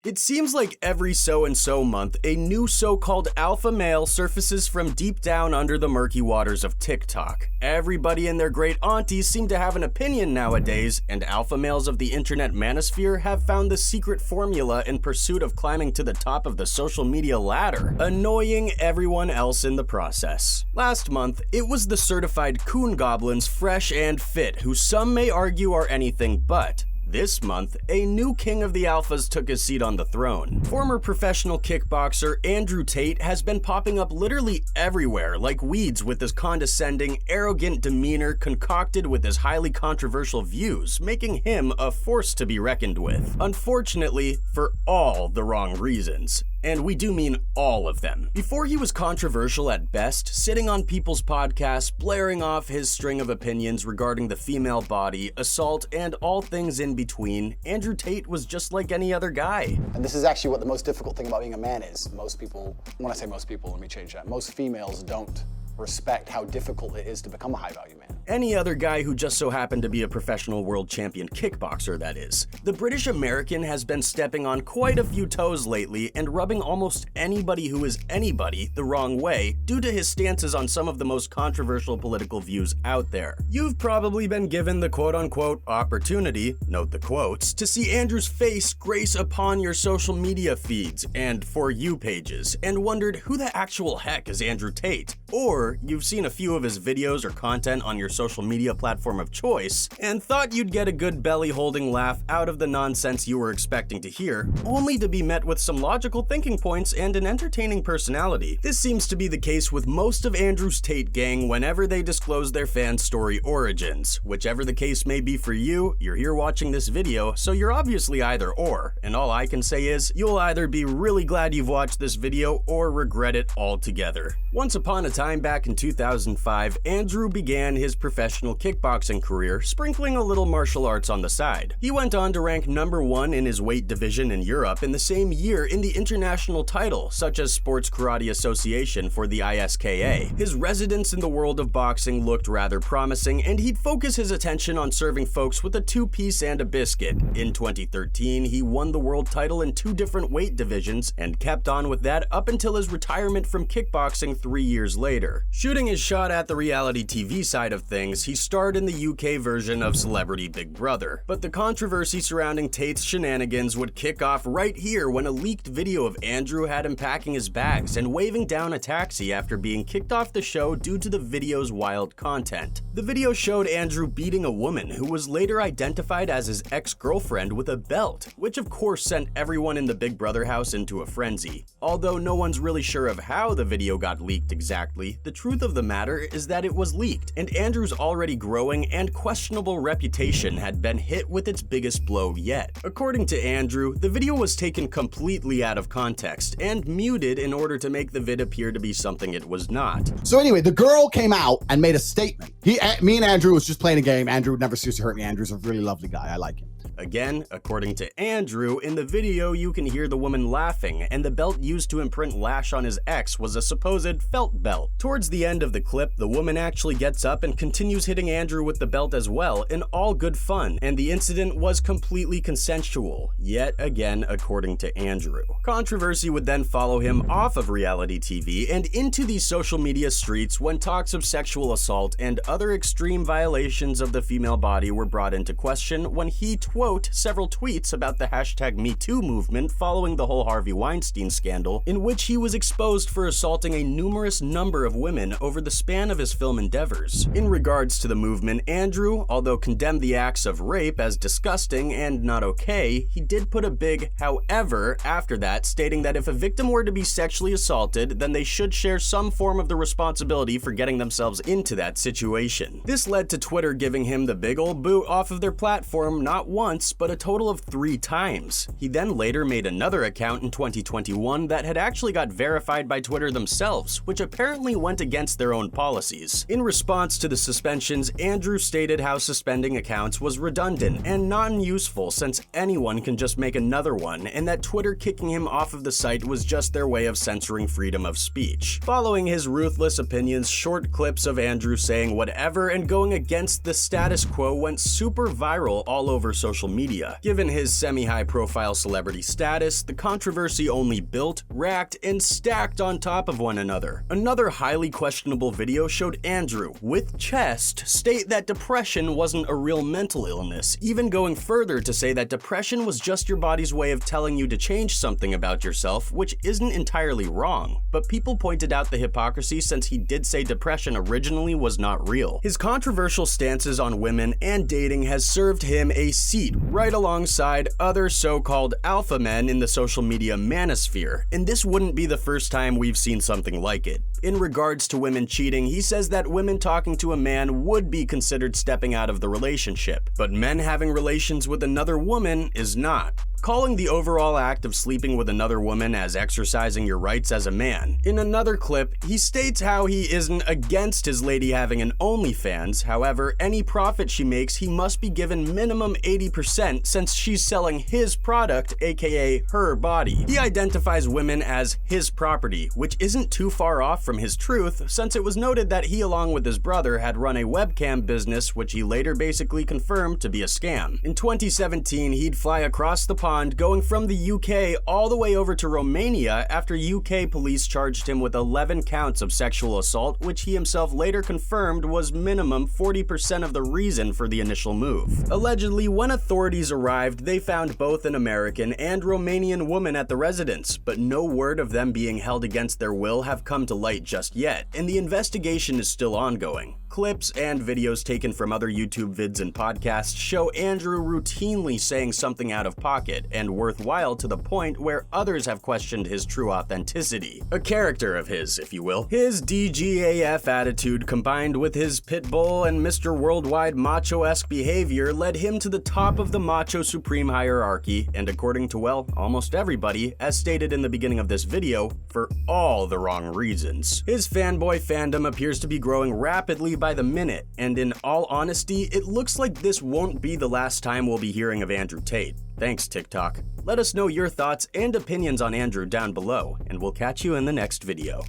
It seems like every so-and-so month, a new so-called alpha male surfaces from deep down under the murky waters of TikTok. Everybody and their great aunties seem to have an opinion nowadays, and alpha males of the internet manosphere have found the secret formula in pursuit of climbing to the top of the social media ladder, annoying everyone else in the process. Last month, it was the certified coon goblins Fresh and Fit, who some may argue are anything but. This month, a new king of the alphas took his seat on the throne. Former professional kickboxer Andrew Tate has been popping up literally everywhere like weeds with his condescending, arrogant demeanor concocted with his highly controversial views, making him a force to be reckoned with. Unfortunately, for all the wrong reasons. And we do mean all of them. Before he was controversial at best, sitting on people's podcasts, blaring off his string of opinions regarding the female body, assault, and all things in between, Andrew Tate was just like any other guy. And this is actually what the most difficult thing about being a man is. Most people, when I say most people, let me change that. Most females don't respect how difficult it is to become a high-value man. Any other guy who just so happened to be a professional world champion kickboxer, that is. The British American has been stepping on quite a few toes lately and rubbing almost anybody who is anybody the wrong way due to his stances on some of the most controversial political views out there. You've probably been given the quote-unquote opportunity, note the quotes, to see Andrew's face grace upon your social media feeds and For You pages and wondered who the actual heck is Andrew Tate? Or you've seen a few of his videos or content on your social media platform of choice and thought you'd get a good belly-holding laugh out of the nonsense you were expecting to hear, only to be met with some logical thinking points and an entertaining personality. This seems to be the case with most of Andrew's Tate gang whenever they disclose their fan story origins. Whichever the case may be for you, you're here watching this video, so you're obviously either or, and all I can say is, you'll either be really glad you've watched this video or regret it altogether. Once upon a time back in 2005, Andrew began his professional kickboxing career, sprinkling a little martial arts on the side. He went on to rank #1 in his weight division in Europe in the same year in the international title, such as Sports Karate Association for the ISKA. His residence in the world of boxing looked rather promising, and he'd focus his attention on serving folks with a two-piece and a biscuit. In 2013, he won the world title in 2 different weight divisions and kept on with that up until his retirement from kickboxing 3 years later. Shooting his shot at the reality TV side of things, he starred in the UK version of Celebrity Big Brother. But the controversy surrounding Tate's shenanigans would kick off right here when a leaked video of Andrew had him packing his bags and waving down a taxi after being kicked off the show due to the video's wild content. The video showed Andrew beating a woman who was later identified as his ex-girlfriend with a belt, which of course sent everyone in the Big Brother house into a frenzy. Although no one's really sure of how the video got leaked exactly, the truth of the matter is that it was leaked, and Andrew's already growing and questionable reputation had been hit with its biggest blow yet. According to Andrew, the video was taken completely out of context and muted in order to make the vid appear to be something it was not. So anyway, the girl came out and made a statement. Me and Andrew was just playing a game. Andrew would never seriously hurt me. Andrew's a really lovely guy. I like him. Again, according to Andrew, in the video you can hear the woman laughing, and the belt used to imprint lash on his ex was a supposed felt belt. Towards the end of the clip, the woman actually gets up and continues hitting Andrew with the belt as well, in all good fun, and the incident was completely consensual, yet again according to Andrew. Controversy would then follow him off of reality TV and into the social media streets when talks of sexual assault and other extreme violations of the female body were brought into question when he wrote several tweets about the #MeToo movement following the whole Harvey Weinstein scandal, in which he was exposed for assaulting a numerous number of women over the span of his film endeavors. In regards to the movement, Andrew, although condemned the acts of rape as disgusting and not okay, he did put a big however after that, stating that if a victim were to be sexually assaulted, then they should share some form of the responsibility for getting themselves into that situation. This led to Twitter giving him the big old boot off of their platform not once, but a total of 3 times. He then later made another account in 2021 that had actually got verified by Twitter themselves, which apparently went against their own policies. In response to the suspensions, Andrew stated how suspending accounts was redundant and non-useful since anyone can just make another one, and that Twitter kicking him off of the site was just their way of censoring freedom of speech. Following his ruthless opinions, short clips of Andrew saying whatever and going against the status quo went super viral all over social social media. Given his semi-high-profile celebrity status, the controversy only built, racked, and stacked on top of one another. Another highly questionable video showed Andrew, with chest, state that depression wasn't a real mental illness, even going further to say that depression was just your body's way of telling you to change something about yourself, which isn't entirely wrong. But people pointed out the hypocrisy since he did say depression originally was not real. His controversial stances on women and dating has served him a seat right alongside other so-called alpha men in the social media manosphere, and this wouldn't be the first time we've seen something like it. In regards to women cheating, he says that women talking to a man would be considered stepping out of the relationship, but men having relations with another woman is not, calling the overall act of sleeping with another woman as exercising your rights as a man. In another clip, he states how he isn't against his lady having an OnlyFans, however, any profit she makes he must be given minimum 80% since she's selling his product, aka her body. He identifies women as his property, which isn't too far off from his truth, since it was noted that he along with his brother had run a webcam business which he later basically confirmed to be a scam. In 2017, he'd fly across the pond going from the UK all the way over to Romania after UK police charged him with 11 counts of sexual assault, which he himself later confirmed was minimum 40% of the reason for the initial move. Allegedly, when authorities arrived, they found both an American and Romanian woman at the residence, but no word of them being held against their will have come to light just yet, and the investigation is still ongoing. Clips and videos taken from other YouTube vids and podcasts show Andrew routinely saying something out of pocket and worthwhile to the point where others have questioned his true authenticity. A character of his, if you will. His DGAF attitude combined with his pitbull and Mr. Worldwide macho-esque behavior led him to the top of the macho supreme hierarchy, and according to, well, almost everybody, as stated in the beginning of this video, for all the wrong reasons. His fanboy fandom appears to be growing rapidly by the minute, and in all honesty, it looks like this won't be the last time we'll be hearing of Andrew Tate. Thanks, TikTok. Let us know your thoughts and opinions on Andrew down below, and we'll catch you in the next video.